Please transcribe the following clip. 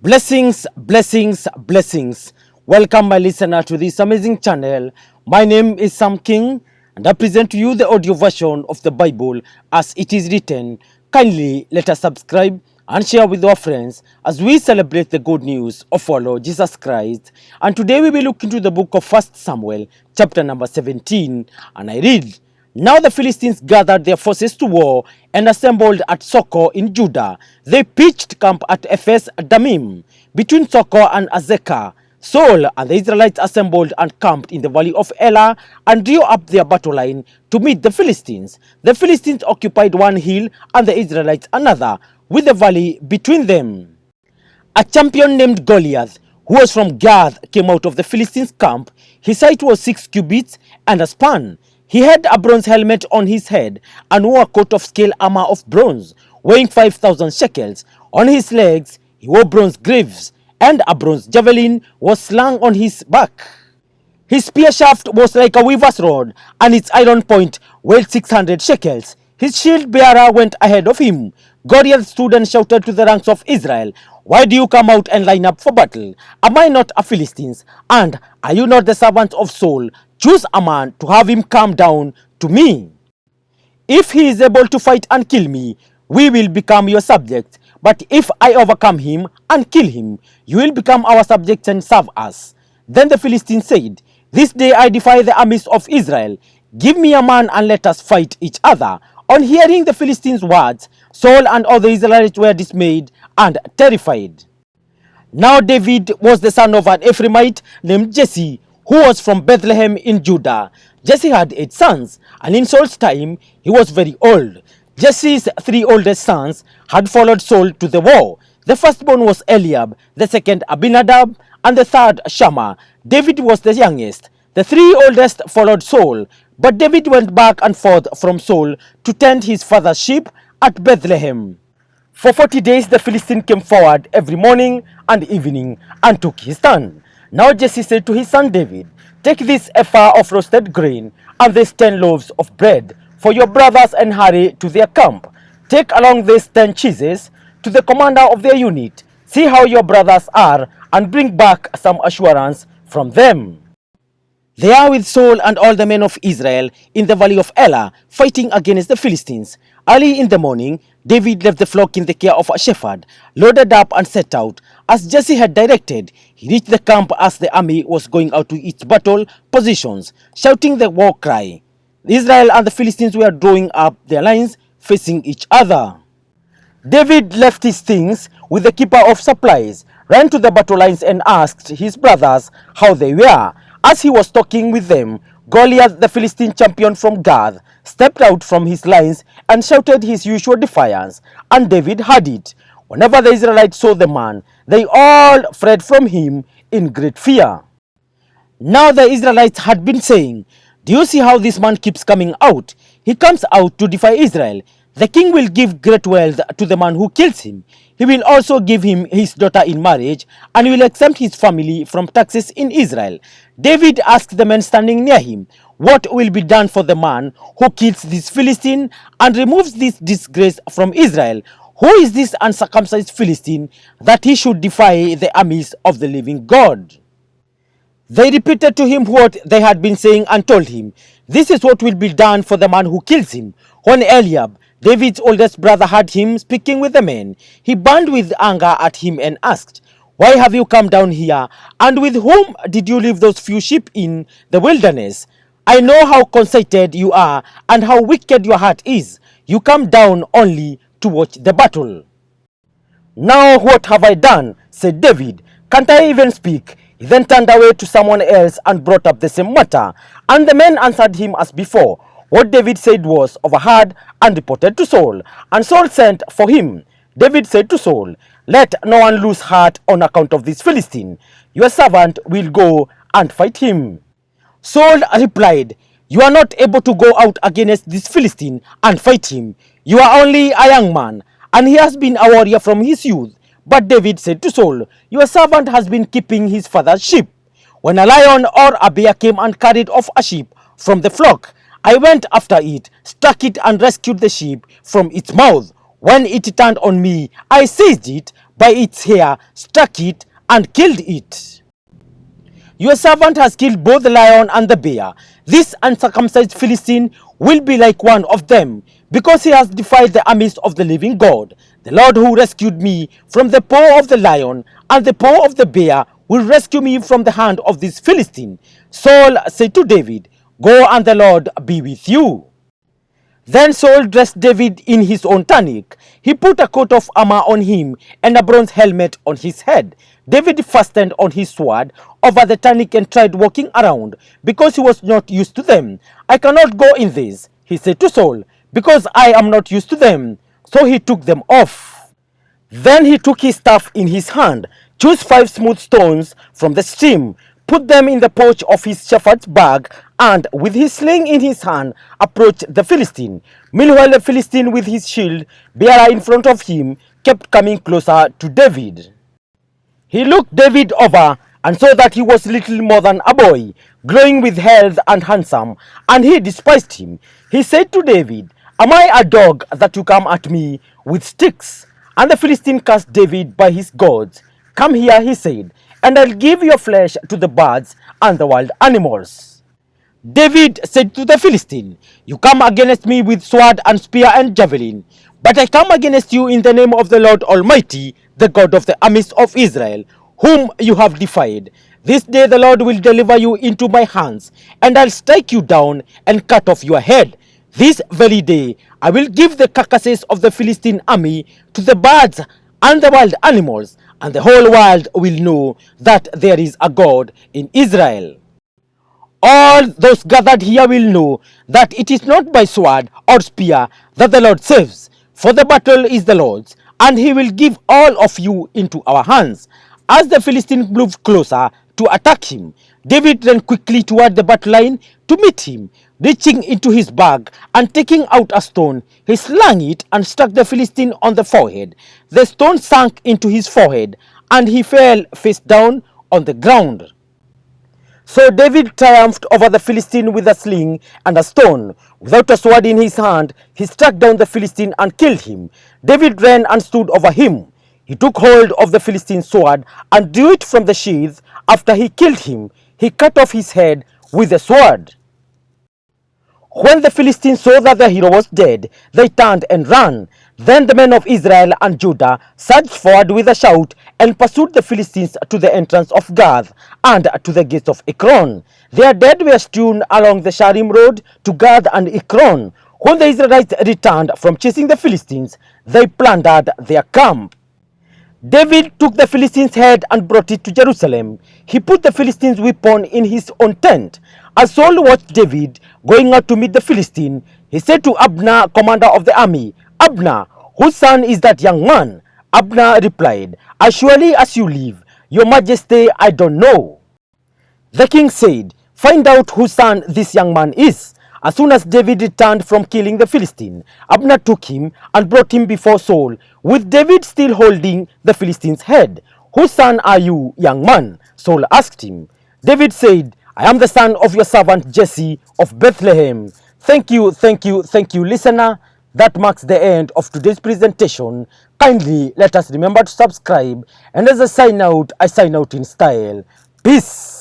Blessings, blessings, blessings. Welcome, my listener, to this amazing channel. My name is Sam King, and I present to you the audio version of the Bible as it is written. Kindly let us subscribe and share with our friends as we celebrate the good news of our Lord Jesus Christ. And today we will look into the book of 1 Samuel, chapter number 17, and I read. Now the Philistines gathered their forces to war and assembled at Socoh in Judah. They pitched camp at Ephes Damim, between Socoh and Azekah. Saul and the Israelites assembled and camped in the valley of Elah and drew up their battle line to meet the Philistines. The Philistines occupied one hill and the Israelites another, with the valley between them. A champion named Goliath, who was from Gath, came out of the Philistines' camp. His height was 6 cubits and a span. He had a bronze helmet on his head and wore a coat of scale armor of bronze, weighing 5,000 shekels. On his legs he wore bronze greaves, and a bronze javelin was slung on his back. His spear shaft was like a weaver's rod, and its iron point weighed 600 shekels. His shield bearer went ahead of him. Goliath stood and shouted to the ranks of Israel, "Why do you come out and line up for battle? Am I not a Philistine? And are you not the servants of Saul? Choose a man to have him come down to me. If he is able to fight and kill me, we will become your subjects. But if I overcome him and kill him, you will become our subjects and serve us." Then the Philistines said, "This day I defy the armies of Israel. Give me a man and let us fight each other." On hearing the Philistines' words, Saul and all the Israelites were dismayed and terrified. Now David was the son of an Ephraimite named Jesse, who was from Bethlehem in Judah. Jesse had 8 sons, and in Saul's time he was very old. Jesse's 3 oldest sons had followed Saul to the war. The firstborn was Eliab, the second Abinadab, and the third Shammah. David was the youngest. The 3 oldest followed Saul, but David went back and forth from Saul to tend his father's sheep at Bethlehem. For 40 days the Philistine came forward every morning and evening and took his turn. Now Jesse said to his son David, "Take this ephah of roasted grain and these 10 loaves of bread for your brothers and hurry to their camp. Take along these 10 cheeses to the commander of their unit. See how your brothers are and bring back some assurance from them." They are with Saul and all the men of Israel in the valley of Elah, fighting against the Philistines. Early in the morning, David left the flock in the care of a shepherd, loaded up and set out. As Jesse had directed, he reached the camp as the army was going out to its battle positions, shouting the war cry. Israel and the Philistines were drawing up their lines, facing each other. David left his things with the keeper of supplies, ran to the battle lines and asked his brothers how they were. As he was talking with them, Goliath, the Philistine champion from Gath, stepped out from his lines and shouted his usual defiance, and David heard it. Whenever the Israelites saw the man, they all fled from him in great fear. Now the Israelites had been saying, "Do you see how this man keeps coming out? He comes out to defy Israel. The king will give great wealth to the man who kills him. He will also give him his daughter in marriage, and will exempt his family from taxes in Israel." David asked the men standing near him, "What will be done for the man who kills this Philistine and removes this disgrace from Israel? Who is this uncircumcised Philistine that he should defy the armies of the living God?" They repeated to him what they had been saying and told him, "This is what will be done for the man who kills him." When Eliab, David's oldest brother, heard him speaking with the men, he burned with anger at him and asked, "Why have you come down here? And with whom did you leave those few sheep in the wilderness? I know how conceited you are and how wicked your heart is. You come down only to watch the battle." "Now what have I done?" said David. "Can't I even speak?" He then turned away to someone else and brought up the same matter. And the men answered him as before. What David said was overheard and reported to Saul, and Saul sent for him. David said to Saul, "Let no one lose heart on account of this Philistine. Your servant will go and fight him." Saul replied, "You are not able to go out against this Philistine and fight him. You are only a young man, and he has been a warrior from his youth." But David said to Saul, "Your servant has been keeping his father's sheep. When a lion or a bear came and carried off a sheep from the flock, I went after it, struck it, and rescued the sheep from its mouth. When it turned on me, I seized it, by its hair, struck it, and killed it. Your servant has killed both the lion and the bear. This uncircumcised Philistine will be like one of them, because he has defied the armies of the living God. The Lord who rescued me from the paw of the lion and the paw of the bear will rescue me from the hand of this Philistine. Saul said to David, Go, and the Lord be with you. Then Saul dressed David in his own tunic. He put a coat of armor on him and a bronze helmet on his head. David fastened on his sword over the tunic and tried walking around, because he was not used to them. I cannot go in this, he said to Saul, because I am not used to them. So he took them off. Then he took his staff in his hand, chose 5 smooth stones from the stream, put them in the pouch of his shepherd's bag, and with his sling in his hand approached the Philistine. Meanwhile the Philistine, with his shield bearer in front of him, kept coming closer to David. He looked David over and saw that he was little more than a boy, glowing with health and handsome, and he despised him. He said to David, Am I a dog that you come at me with sticks? And the Philistine cursed David by his gods. Come here, he said, and I'll give your flesh to the birds and the wild animals. David said to the Philistine, You come against me with sword and spear and javelin, but I come against you in the name of the Lord Almighty, the God of the armies of Israel, whom you have defied. This day the Lord will deliver you into my hands, and I'll strike you down and cut off your head. This very day I will give the carcasses of the Philistine army to the birds and the wild animals, and the whole world will know that there is a God in Israel. All those gathered here will know that it is not by sword or spear that the Lord saves, for the battle is the Lord's, and he will give all of you into our hands. As the Philistine moved closer to attack him, David ran quickly toward the battle line to meet him. Reaching into his bag and taking out a stone, he slung it and struck the Philistine on the forehead. The stone sank into his forehead, and he fell face down on the ground. So David triumphed over the Philistine with a sling and a stone. Without a sword in his hand, he struck down the Philistine and killed him. David ran and stood over him. He took hold of the Philistine's sword and drew it from the sheath. After he killed him, he cut off his head with the sword. When the Philistines saw that the hero was dead, they turned and ran. Then the men of Israel and Judah surged forward with a shout and pursued the Philistines to the entrance of Gath and to the gates of Ekron. Their dead were strewn along the Sharim road to Gath and Ekron. When the Israelites returned from chasing the Philistines, they plundered their camp. David took the Philistines' head and brought it to Jerusalem. He put the Philistines' weapon in his own tent. As Saul watched David going out to meet the Philistine, he said to Abner, commander of the army, Abner, whose son is that young man? Abner replied, As surely as you live, your majesty, I don't know. The king said, Find out whose son this young man is. As soon as David returned from killing the Philistine, Abner took him and brought him before Saul, with David still holding the Philistine's head. Whose son are you, young man? Saul asked him. David said, I am the son of your servant Jesse of Bethlehem. Thank you, listener. That marks the end of today's presentation. Kindly let us remember to subscribe, and as I sign out in style. Peace.